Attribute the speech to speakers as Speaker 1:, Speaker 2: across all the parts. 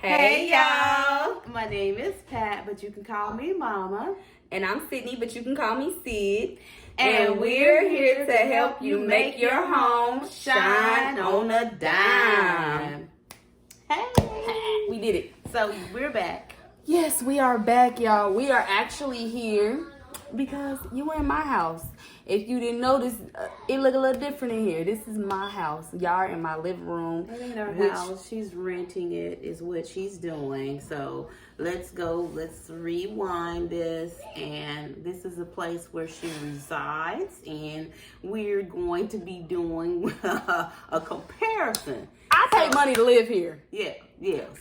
Speaker 1: Hey y'all, my name is Pat, but you can call me Mama.
Speaker 2: And I'm Sydney, but you can call me Sid.
Speaker 1: And we're here to help you make your home shine on a dime. Hey,
Speaker 2: We did it.
Speaker 1: so we're back.
Speaker 2: Yes, we are back, y'all. We are actually here because you were in my house. If you didn't notice, it look a little different in here. This is my house. Y'all are in my living room.
Speaker 1: It ain't our house. She's renting it is what she's doing. So let's rewind this. And this is a place where she resides. And we're going to be doing a comparison.
Speaker 2: I pay money to live here.
Speaker 1: Yeah.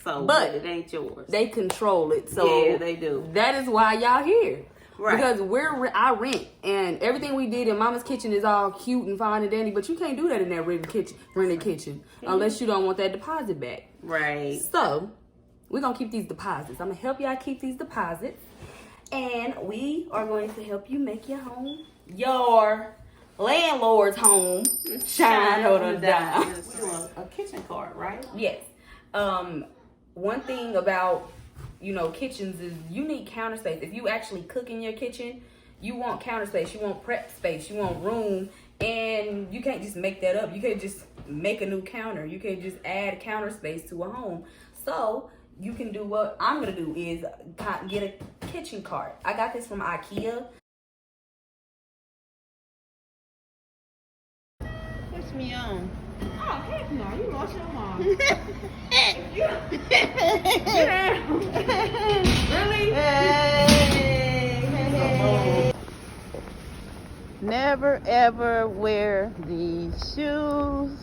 Speaker 1: So,
Speaker 2: But
Speaker 1: it ain't yours.
Speaker 2: They control it. So
Speaker 1: Yeah, they do.
Speaker 2: That is why y'all here.
Speaker 1: Right.
Speaker 2: Because I rent, and everything we did in Mama's kitchen is all cute and fine and dandy, but you can't do that in that rented kitchen unless you don't want that deposit back.
Speaker 1: Right.
Speaker 2: So we're gonna keep these deposits. I'm gonna help y'all keep these deposits, and we are going to help you make your home, your landlord's home, shine on a dime.
Speaker 1: We're doing a kitchen cart, right?
Speaker 2: Yes. One thing about kitchens is you need counter space. If you actually cook in your kitchen, you want counter space, you want prep space, you want room, and you can't just make that up. You can't just make a new counter. You can't just add counter space to a home. So you can do what I'm gonna do is get a kitchen cart. I got this from IKEA.
Speaker 1: Push me on.
Speaker 2: Oh heck no, you lost your mom. Really?
Speaker 1: Hey. Never ever wear these shoes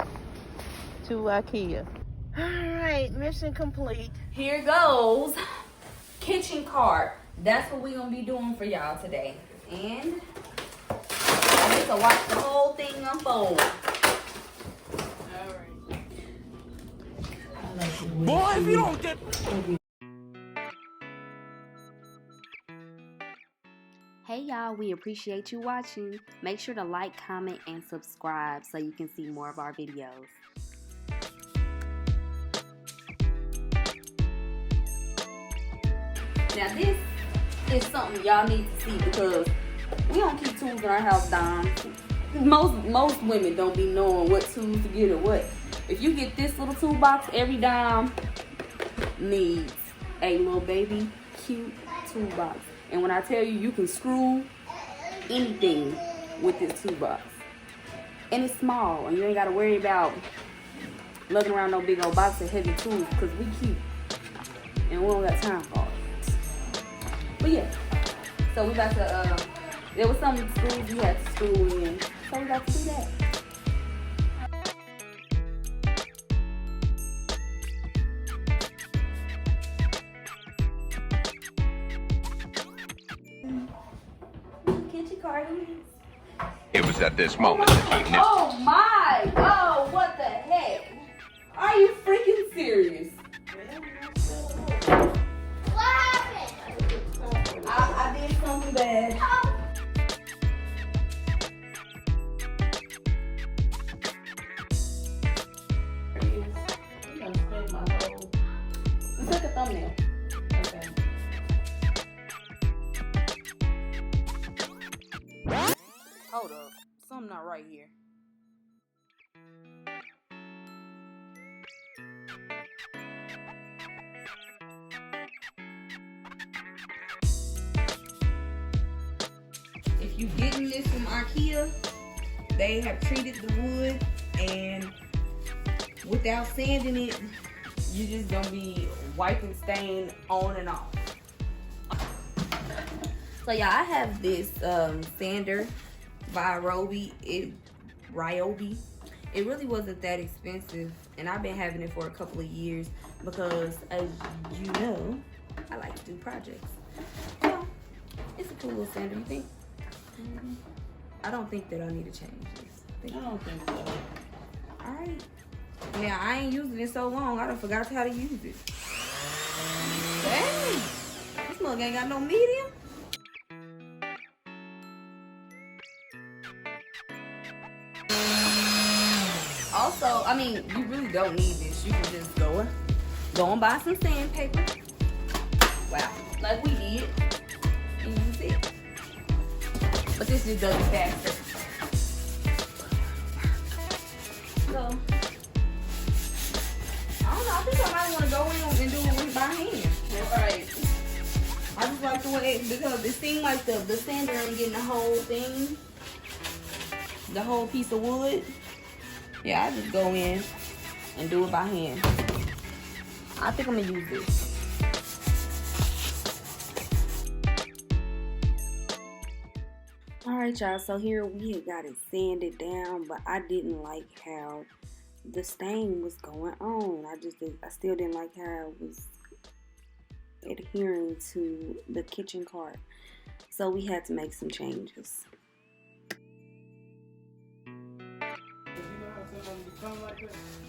Speaker 1: to IKEA. All right, mission complete.
Speaker 2: Here goes kitchen cart. That's what we're gonna be doing for y'all today. And I get to watch the whole thing unfold.
Speaker 3: Boy, if you don't get...
Speaker 4: Hey y'all, we appreciate you watching. Make sure to like, comment, and subscribe so you can see more of our videos.
Speaker 2: Now this is something y'all need to see because we don't keep tools in our house, Dom. Most women don't be knowing what tools to get or what. If you get this little toolbox, every dime needs a little baby cute toolbox. And when I tell you, you can screw anything with this toolbox. And it's small, and you ain't got to worry about lugging around no big old box of heavy tools because we cute. And we don't got time for it. But yeah, so we got to, there was some screws we had to screw in. So we got to do that.
Speaker 3: It was at this moment that he knew.
Speaker 2: Oh my! Oh, what the heck? Are you freaking serious?
Speaker 5: What happened?
Speaker 2: I did something bad. Let's take a thumbnail. Okay. Hold up. Something not right here. If you getting this from IKEA, they have treated the wood, and without sanding it, you just gonna be wiping stain on and off. So yeah, I have this sander by Ryobi. It really wasn't that expensive, and I've been having it for a couple of years because, as you know, I like to do projects. Yeah, it's a cool little sander. You think? I don't think that I need to change this.
Speaker 1: I don't think so.
Speaker 2: All right. Yeah, I ain't using it so long. I done forgot how to use it. Dang, this mug ain't got no medium. Also, I mean, you really don't need this. You can just go Go and buy some sandpaper. Wow, like we did. And use it. But this just does it faster. So, I don't know, I think I might want to go in and do it with by hand. That's right. I just like the way it, because it seemed like the sander ain't getting the whole thing. The whole piece of wood. Yeah, I just go in and do it by hand. I think I'm gonna use this.
Speaker 4: Alright y'all, so here we had got it sanded down, but I didn't like how the stain was going on. I still didn't like how it was adhering to the kitchen cart. So we had to make some changes.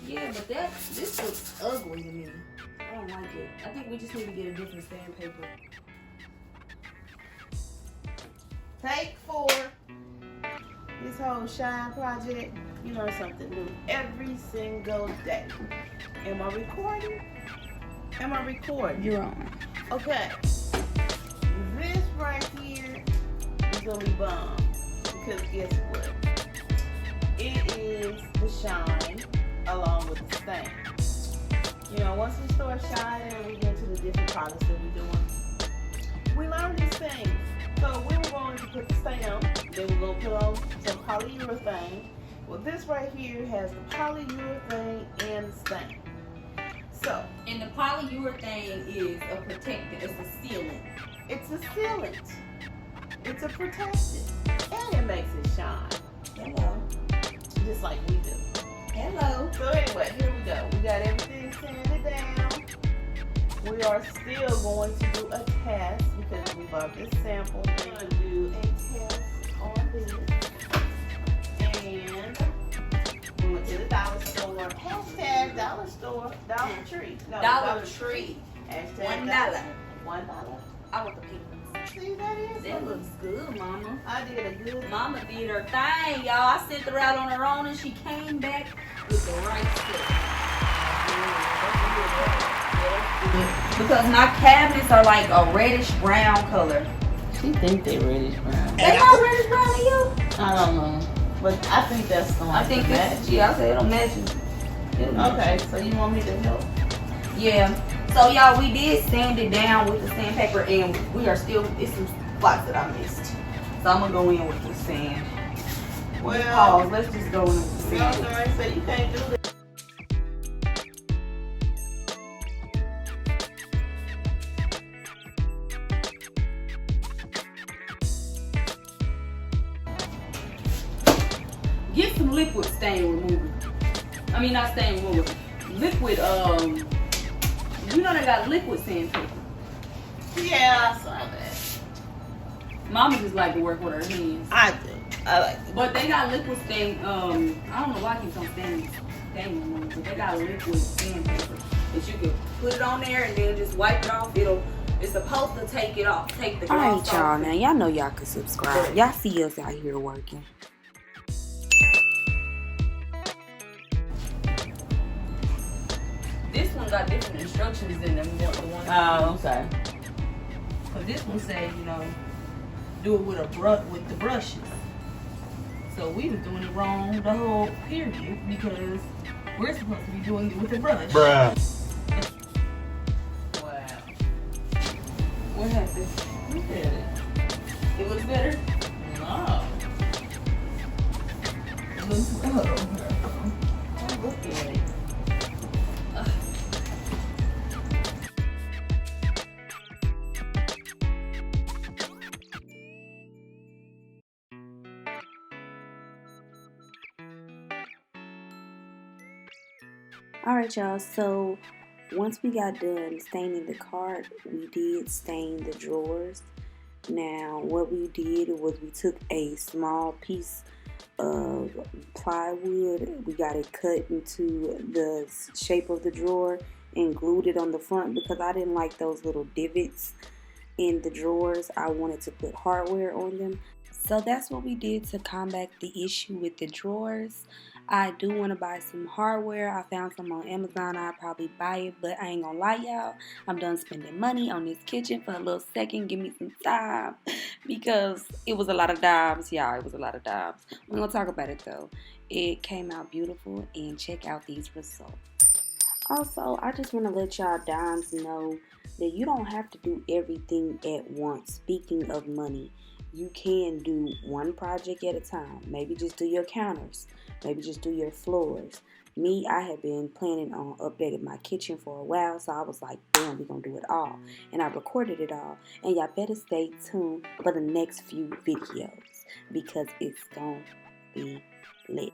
Speaker 2: Yeah, but this looks ugly to me. I don't like it. I think we just need to get a different sandpaper.
Speaker 1: Take 4. This whole shine project, you learn something new every single day. Am I recording? Am I recording?
Speaker 2: You're on.
Speaker 1: Okay. This right here is gonna be bomb. Because guess what? It is the shine along with the stain. You know, once we start shining and we get into the different products that we're doing, we learn these things. So we were going to put the stain on, then we're going to put on some polyurethane. Well, this right here has the polyurethane and the stain. So,
Speaker 2: And the polyurethane is a protectant, it's a sealant.
Speaker 1: it's a sealant. It's a protectant. And it makes it shine.
Speaker 2: Hello.
Speaker 1: Just like we do.
Speaker 2: Hello.
Speaker 1: So anyway, here we go. We got everything sanded down. We are still going to do a test because we bought this sample. We're going to do a test on this. And we went to the dollar store. Hashtag dollar store. Dollar Tree. No,
Speaker 2: Dollar Tree.
Speaker 1: Hashtag
Speaker 2: $1.
Speaker 1: $1.
Speaker 2: I want the pink ones.
Speaker 1: See, that is.
Speaker 2: That looks good, Mama.
Speaker 1: I did a good.
Speaker 2: Mama did her thing, y'all. I sent her out on her own and she came back with the right stuff. Because my cabinets are like a reddish brown color.
Speaker 1: She think they reddish brown.
Speaker 2: They not reddish brown to you?
Speaker 1: I don't know. But I think that's the one.
Speaker 2: I think this, yeah, I said it'll match it.
Speaker 1: Okay, so you want me to help?
Speaker 2: Yeah. So y'all, we did sand it down with the sandpaper and we are still, it's some spots that I missed. So I'm gonna go in with the sand.
Speaker 1: Well,
Speaker 2: Pause, let's just go in with the
Speaker 1: no,
Speaker 2: sand.
Speaker 1: sorry, so you can't do it.
Speaker 2: Get some liquid stain remover. I mean, not stain remover. Liquid, you know they got liquid sandpaper.
Speaker 1: Yeah, I saw that.
Speaker 2: Mama just like to work with her hands.
Speaker 1: I do. I like it.
Speaker 2: But they got liquid stain, I don't know why I keep on stain remover, but they got liquid sandpaper that you can put it on there and then just wipe it off. It's supposed to take it off, take the gloss
Speaker 4: Alright y'all,
Speaker 2: off.
Speaker 4: now y'all know y'all can subscribe. Y'all see us out here working.
Speaker 2: This one got different instructions in them. The one.
Speaker 1: Oh, okay.
Speaker 2: But this one say, you know, do it with the brushes. So we was doing it wrong the whole period because we're supposed to be doing it with the brush.
Speaker 3: Bruh.
Speaker 1: Wow.
Speaker 2: What happened?
Speaker 1: Look at it.
Speaker 2: It looks better.
Speaker 1: No.
Speaker 2: It looks better.
Speaker 1: Oh, look at it.
Speaker 4: Alright y'all, so once we got done staining the cart, we did stain the drawers. Now what we did was we took a small piece of plywood, we got it cut into the shape of the drawer and glued it on the front because I didn't like those little divots in the drawers. I wanted to put hardware on them. So that's what we did to combat the issue with the drawers. I do want to buy some hardware. I found some on Amazon. I'll probably buy it, but I ain't gonna lie, y'all. I'm done spending money on this kitchen for a little second. Give me some time because it was a lot of dimes, y'all. It was a lot of dimes. We're gonna talk about it though. It came out beautiful, and check out these results. Also, I just want to let y'all dimes know that you don't have to do everything at once. Speaking of money, you can do one project at a time. Maybe just do your counters. Maybe just do your floors. Me, I had been planning on updating my kitchen for a while, so I was like, damn, we're going to do it all. And I recorded it all. And y'all better stay tuned for the next few videos because it's going to be lit.